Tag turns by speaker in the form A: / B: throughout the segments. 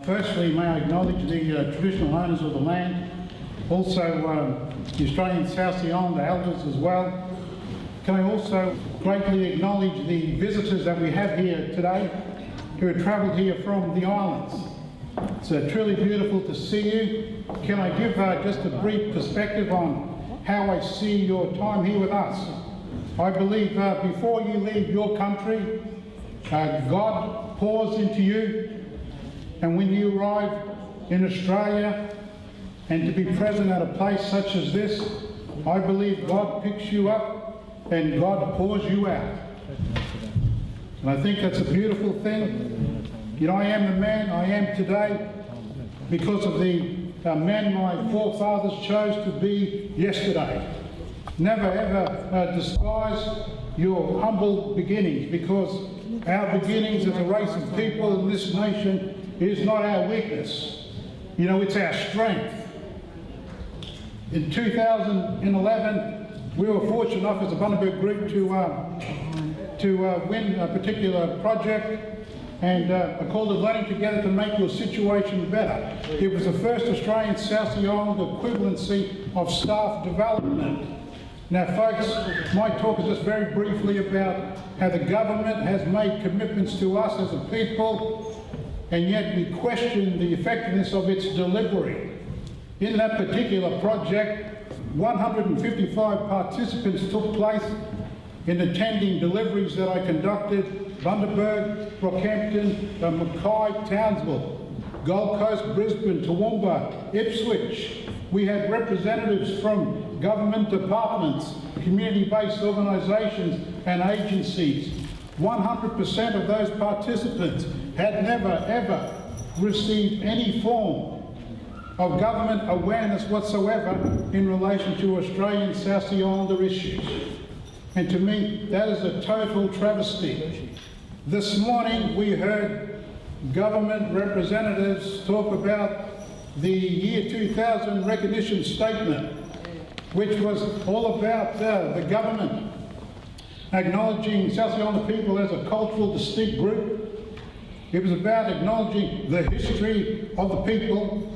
A: Firstly, may I acknowledge the traditional owners of the land, also the Australian South Sea Islander elders as well. Can I also greatly acknowledge the visitors that we have here today who have travelled here from the islands. It's truly beautiful to see you. Can I give just a brief perspective on how I see your time here with us? I believe before you leave your country, God pours into you, and when you arrive in Australia and to be present at a place such as this, I believe God picks you up and God pours you out. And I think that's a beautiful thing. You know, I am the man I am today because of the men my forefathers chose to be yesterday. Never ever despise your humble beginnings, because our beginnings as a race of people in this nation is not our weakness. You know, it's our strength. In 2011, we were fortunate enough as a Bundaberg group to win a particular project, and I called it Learning Together to Make Your Situation Better. It was the first Australian South Sea Island equivalency of staff development. Now folks, my talk is just very briefly about how the government has made commitments to us as a people, and yet we question the effectiveness of its delivery. In that particular project, 155 participants took place in attending deliveries that I conducted: Bundaberg, Rockhampton, Mackay, Townsville, Gold Coast, Brisbane, Toowoomba, Ipswich. We had representatives from government departments, community-based organisations and agencies. 100% of those participants had never ever received any form of government awareness whatsoever in relation to Australian South Sea Islander issues. And to me, that is a total travesty. This morning we heard government representatives talk about the year 2000 recognition statement, which was all about the government acknowledging South Sea Islander people as a cultural distinct group. It was about acknowledging the history of the people.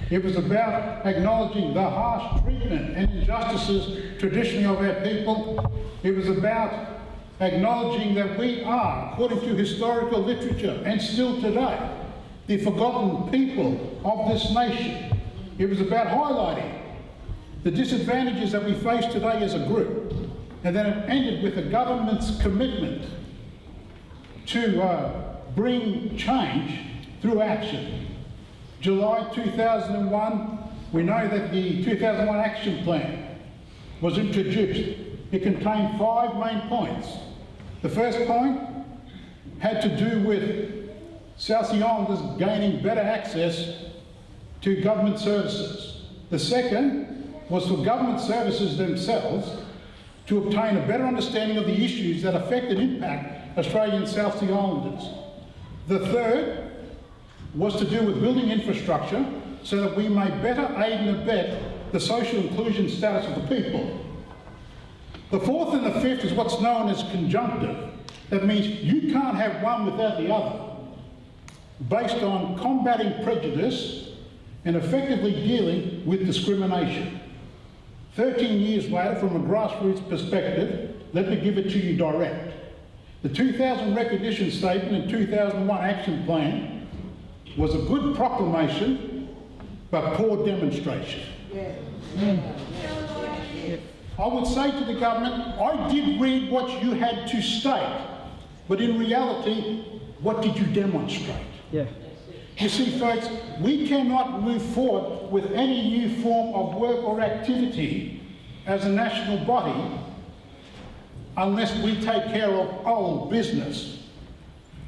A: It was about acknowledging the harsh treatment and injustices traditionally of our people. It was about acknowledging that we are, according to historical literature and still today, the forgotten people of this nation. It was about highlighting the disadvantages that we face today as a group. And then it ended with the government's commitment to bring change through action. July 2001, we know that the 2001 action plan was introduced. It contained 5 main points. The first point had to do with South Sea Islanders gaining better access to government services. The second was for government services themselves to obtain a better understanding of the issues that affect and impact Australian South Sea Islanders. The third was to do with building infrastructure so that we may better aid and abet the social inclusion status of the people. The fourth and the fifth is what's known as conjunctive. That means you can't have one without the other, based on combating prejudice and effectively dealing with discrimination. 13 years later, from a grassroots perspective, let me give it to you direct. The 2000 recognition statement and 2001 action plan was a good proclamation, but poor demonstration. I would say to the government, I did read what you had to state, but in reality, what did you demonstrate? You see, folks, we cannot move forward with any new form of work or activity as a national body unless we take care of old business.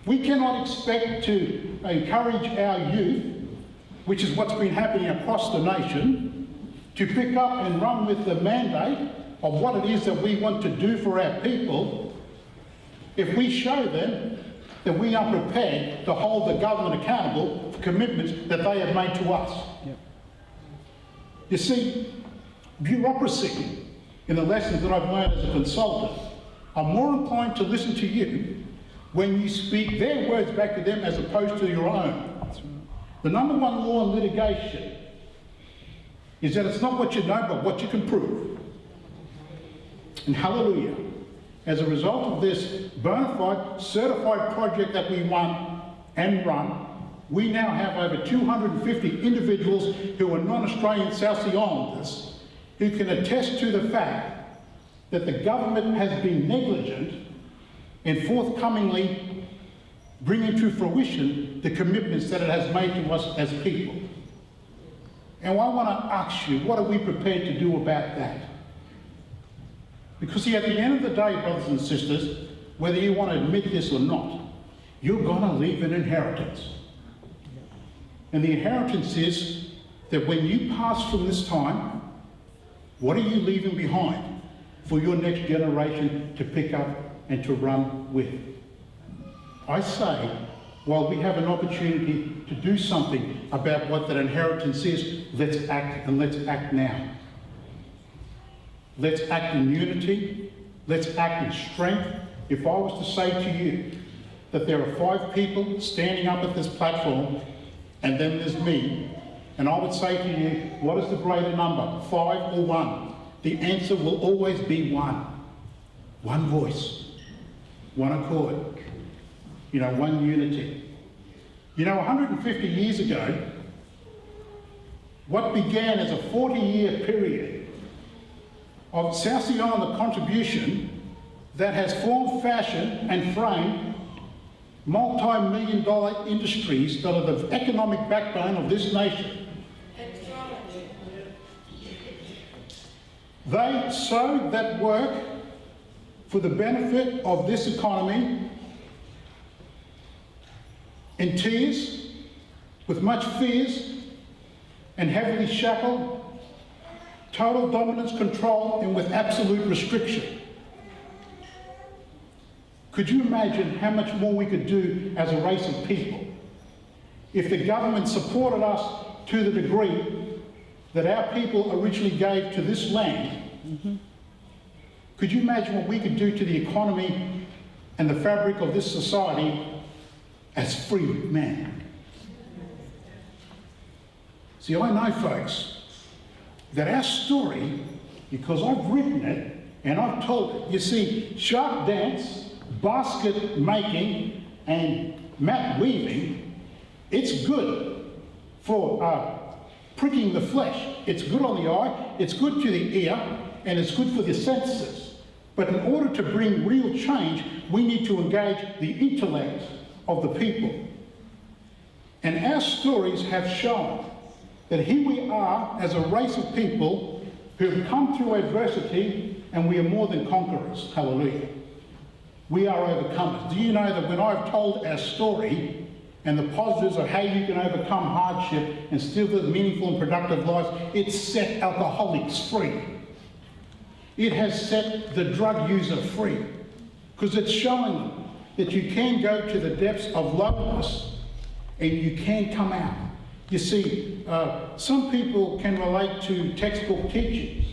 A: We cannot expect to encourage our youth, which is what's been happening across the nation, to pick up and run with the mandate of what it is that we want to do for our people if we show them that we are prepared to hold the government accountable for commitments that they have made to us. You see, bureaucracy, in the lessons that I've learned as a consultant, are more inclined to listen to you when you speak their words back to them as opposed to your own. The number one law in litigation is that it's not what you know, but what you can prove. And hallelujah, as a result of this bona fide, certified project that we won and run, we now have over 250 individuals who are non-Australian South Sea Islanders who can attest to the fact that the government has been negligent in forthcomingly bringing to fruition the commitments that it has made to us as people. And I want to ask you, what are we prepared to do about that? Because see, at the end of the day, brothers and sisters, whether you want to admit this or not, you're going to leave an inheritance. And the inheritance is that when you pass from this time, what are you leaving behind for your next generation to pick up and to run with? I say, while we have an opportunity to do something about what that inheritance is, let's act, and let's act now. Let's act in unity, let's act in strength. If I was to say to you that there are 5 people standing up at this platform, and then there's me, and I would say to you, what is the greater number, 5 or 1? The answer will always be 1. One voice, one accord, one unity. 150 years ago, what began as a 40-year period of South Sea Islander contribution that has formed, fashioned and framed multi-million-dollar industries that are the economic backbone of this nation. They sowed that work for the benefit of this economy in tears, with much fears, and heavily shackled, total dominance, control, and with absolute restriction. Could you imagine how much more we could do as a race of people if the government supported us to the degree that our people originally gave to this land? Mm-hmm. Could you imagine what we could do to the economy and the fabric of this society as free men? See, I know, folks, that our story, because I've written it and I've told it, you see, shark dance, basket making and mat weaving, it's good for pricking the flesh. It's good on the eye, it's good to the ear, and it's good for the senses. But in order to bring real change, we need to engage the intellect of the people. And our stories have shown that here we are as a race of people who have come through adversity, and we are more than conquerors. Hallelujah. We are overcomers. Do you know that when I've told our story and the positives of how you can overcome hardship and still live meaningful and productive lives, it's set alcoholics free. It has set the drug user free, because it's showing them that you can go to the depths of loneliness and you can come out. You see, some people can relate to textbook teachings,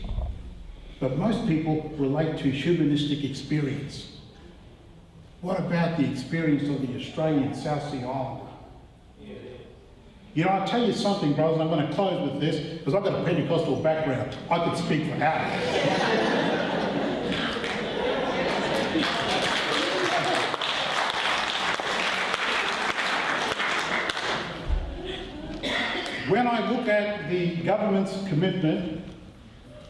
A: but most people relate to humanistic experience. What about the experience of the Australian South Sea Islander? I'll tell you something, brothers, and I'm going to close with this, because I've got a Pentecostal background. I could speak for hours. When I look at the government's commitment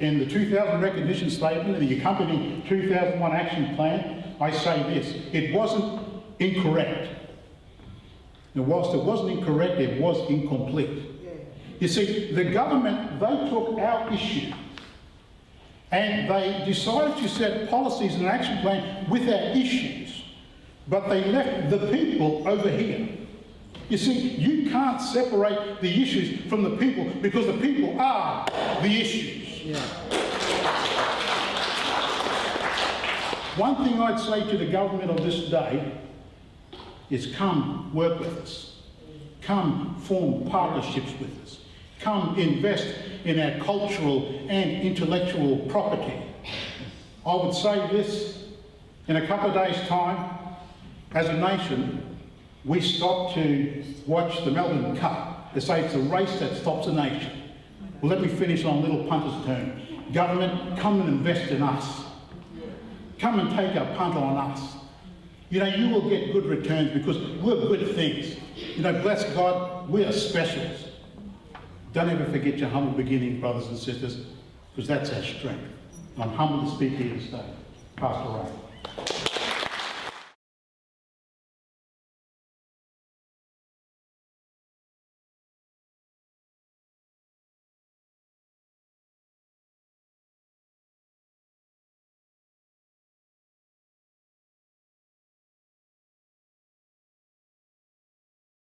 A: in the 2000 recognition statement and the accompanying 2001 action plan, I say this: it wasn't incorrect. And whilst it wasn't incorrect, it was incomplete. You see, the government, they took our issue and they decided to set policies and an action plan with our issues, but they left the people over here. You see, you can't separate the issues from the people, because the people are the issues. Yeah. One thing I'd say to the government of this day is come work with us. Come form partnerships with us. Come invest in our cultural and intellectual property. I would say this: in a couple of days' time, as a nation, we stop to watch the Melbourne Cup They say it's a race that stops a nation. Well, let me finish on a little punter's turn. Government, come and invest in us. Come and take a punt on us. You know, you will get good returns because we're good things. You know, bless God, we are specials. Don't ever forget your humble beginning, brothers and sisters, because that's our strength. I'm humbled to speak here today. Pastor Ray.